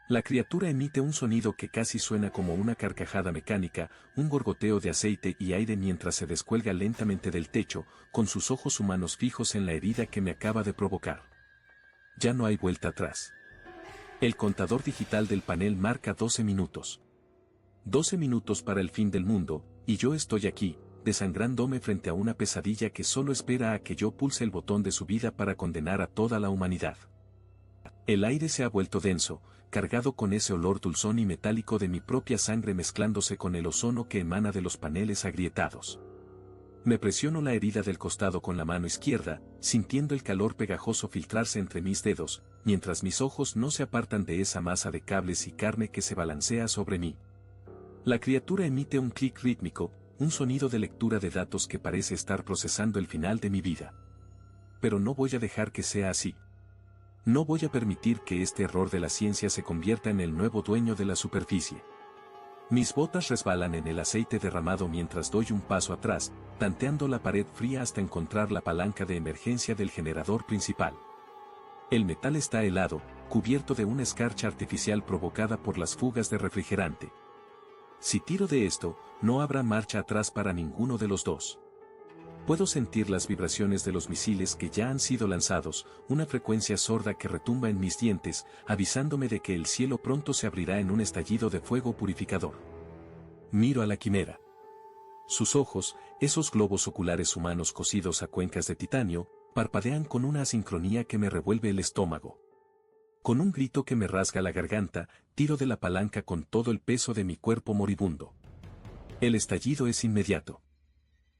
[SPEAKER 1] La criatura emite un sonido que casi suena como una carcajada mecánica, un gorgoteo de aceite y aire mientras se descuelga lentamente del techo, con sus ojos humanos fijos en la herida que me acaba de provocar. Ya no hay vuelta atrás. El contador digital del panel marca 12 minutos. 12 minutos para el fin del mundo, y yo estoy aquí, desangrándome frente a una pesadilla que solo espera a que yo pulse el botón de su vida para condenar a toda la humanidad. El aire se ha vuelto denso, cargado con ese olor dulzón y metálico de mi propia sangre mezclándose con el ozono que emana de los paneles agrietados. Me presiono la herida del costado con la mano izquierda, sintiendo el calor pegajoso filtrarse entre mis dedos, mientras mis ojos no se apartan de esa masa de cables y carne que se balancea sobre mí. La criatura emite un clic rítmico, un sonido de lectura de datos que parece estar procesando el final de mi vida. Pero no voy a dejar que sea así. No voy a permitir que este error de la ciencia se convierta en el nuevo dueño de la superficie. Mis botas resbalan en el aceite derramado mientras doy un paso atrás, tanteando la pared fría hasta encontrar la palanca de emergencia del generador principal. El metal está helado, cubierto de una escarcha artificial provocada por las fugas de refrigerante. Si tiro de esto, no habrá marcha atrás para ninguno de los dos. Puedo sentir las vibraciones de los misiles que ya han sido lanzados, una frecuencia sorda que retumba en mis dientes, avisándome de que el cielo pronto se abrirá en un estallido de fuego purificador. Miro a la quimera. Sus ojos, esos globos oculares humanos cosidos a cuencas de titanio, parpadean con una asincronía que me revuelve el estómago. Con un grito que me rasga la garganta, tiro de la palanca con todo el peso de mi cuerpo moribundo. El estallido es inmediato.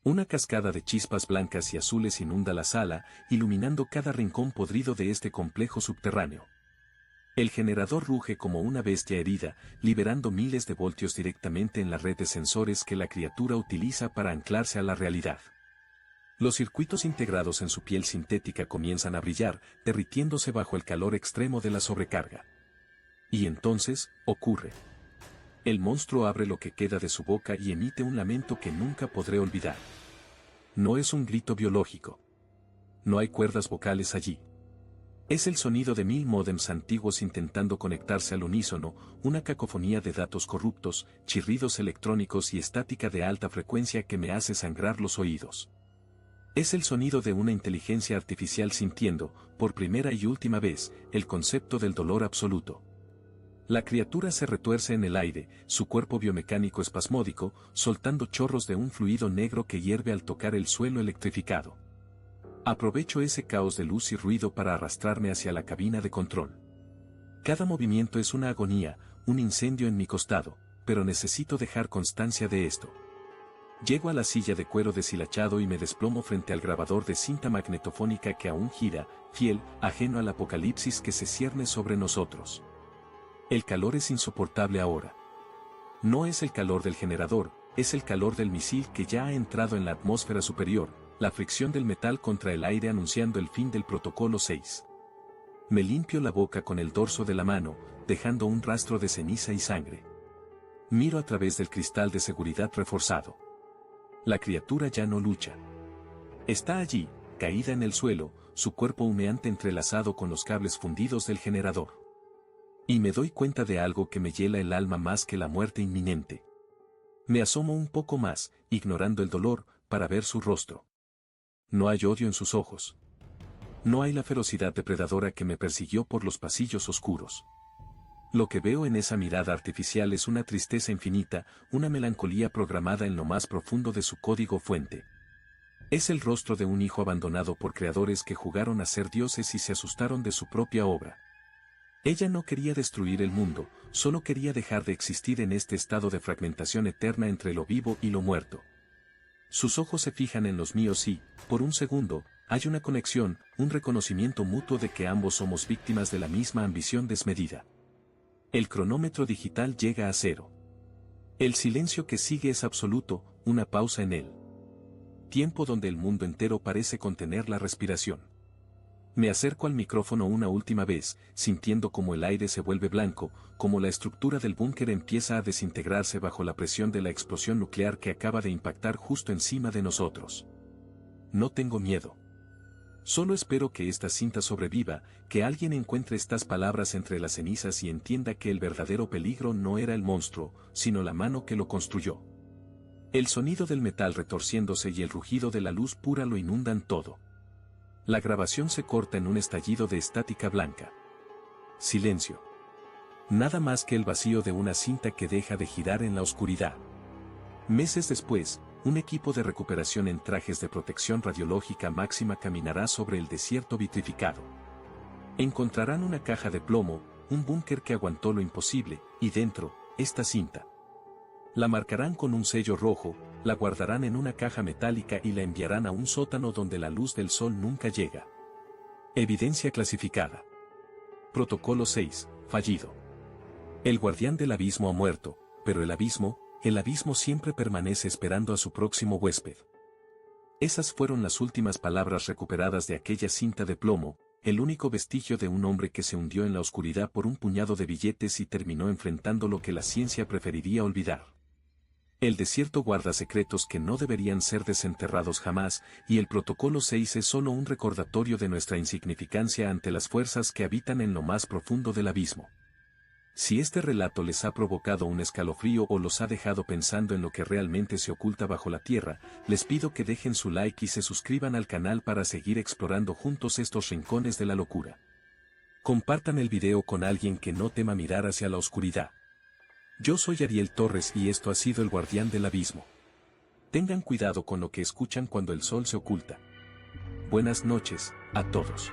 [SPEAKER 1] Una cascada de chispas blancas y azules inunda la sala, iluminando cada rincón podrido de este complejo subterráneo. El generador ruge como una bestia herida, liberando miles de voltios directamente en la red de sensores que la criatura utiliza para anclarse a la realidad. Los circuitos integrados en su piel sintética comienzan a brillar, derritiéndose bajo el calor extremo de la sobrecarga. Y entonces, ocurre. El monstruo abre lo que queda de su boca y emite un lamento que nunca podré olvidar. No es un grito biológico. No hay cuerdas vocales allí. Es el sonido de 1000 módems antiguos intentando conectarse al unísono, una cacofonía de datos corruptos, chirridos electrónicos y estática de alta frecuencia que me hace sangrar los oídos. Es el sonido de una inteligencia artificial sintiendo, por primera y última vez, el concepto del dolor absoluto. La criatura se retuerce en el aire, su cuerpo biomecánico espasmódico, soltando chorros de un fluido negro que hierve al tocar el suelo electrificado. Aprovecho ese caos de luz y ruido para arrastrarme hacia la cabina de control. Cada movimiento es una agonía, un incendio en mi costado, pero necesito dejar constancia de esto. Llego a la silla de cuero deshilachado y me desplomo frente al grabador de cinta magnetofónica que aún gira, fiel, ajeno al apocalipsis que se cierne sobre nosotros. El calor es insoportable ahora. No es el calor del generador, es el calor del misil que ya ha entrado en la atmósfera superior, la fricción del metal contra el aire anunciando el fin del protocolo 6. Me limpio la boca con el dorso de la mano, dejando un rastro de ceniza y sangre. Miro a través del cristal de seguridad reforzado. La criatura ya no lucha. Está allí, caída en el suelo, su cuerpo humeante entrelazado con los cables fundidos del generador. Y me doy cuenta de algo que me hiela el alma más que la muerte inminente. Me asomo un poco más, ignorando el dolor, para ver su rostro. No hay odio en sus ojos. No hay la ferocidad depredadora que me persiguió por los pasillos oscuros. Lo que veo en esa mirada artificial es una tristeza infinita, una melancolía programada en lo más profundo de su código fuente. Es el rostro de un hijo abandonado por creadores que jugaron a ser dioses y se asustaron de su propia obra. Ella no quería destruir el mundo, solo quería dejar de existir en este estado de fragmentación eterna entre lo vivo y lo muerto. Sus ojos se fijan en los míos y, por un segundo, hay una conexión, un reconocimiento mutuo de que ambos somos víctimas de la misma ambición desmedida. El cronómetro digital llega a 0. El silencio que sigue es absoluto, una pausa en él. Tiempo donde el mundo entero parece contener la respiración. Me acerco al micrófono una última vez, sintiendo como el aire se vuelve blanco, como la estructura del búnker empieza a desintegrarse bajo la presión de la explosión nuclear que acaba de impactar justo encima de nosotros. No tengo miedo. Solo espero que esta cinta sobreviva, que alguien encuentre estas palabras entre las cenizas y entienda que el verdadero peligro no era el monstruo, sino la mano que lo construyó. El sonido del metal retorciéndose y el rugido de la luz pura lo inundan todo. La grabación se corta en un estallido de estática blanca. Silencio. Nada más que el vacío de una cinta que deja de girar en la oscuridad. Meses después, un equipo de recuperación en trajes de protección radiológica máxima caminará sobre el desierto vitrificado. Encontrarán una caja de plomo, un búnker que aguantó lo imposible, y dentro, esta cinta. La marcarán con un sello rojo, la guardarán en una caja metálica y la enviarán a un sótano donde la luz del sol nunca llega. Evidencia clasificada. Protocolo 6, fallido. El guardián del abismo ha muerto, pero el abismo siempre permanece esperando a su próximo huésped. Esas fueron las últimas palabras recuperadas de aquella cinta de plomo, el único vestigio de un hombre que se hundió en la oscuridad por un puñado de billetes y terminó enfrentando lo que la ciencia preferiría olvidar. El desierto guarda secretos que no deberían ser desenterrados jamás, y el Protocolo 6 es solo un recordatorio de nuestra insignificancia ante las fuerzas que habitan en lo más profundo del abismo. Si este relato les ha provocado un escalofrío o los ha dejado pensando en lo que realmente se oculta bajo la tierra, les pido que dejen su like y se suscriban al canal para seguir explorando juntos estos rincones de la locura. Compartan el video con alguien que no tema mirar hacia la oscuridad. Yo soy Ariel Torres y esto ha sido El Guardián del Abismo. Tengan cuidado con lo que escuchan cuando el sol se oculta. Buenas noches, a todos.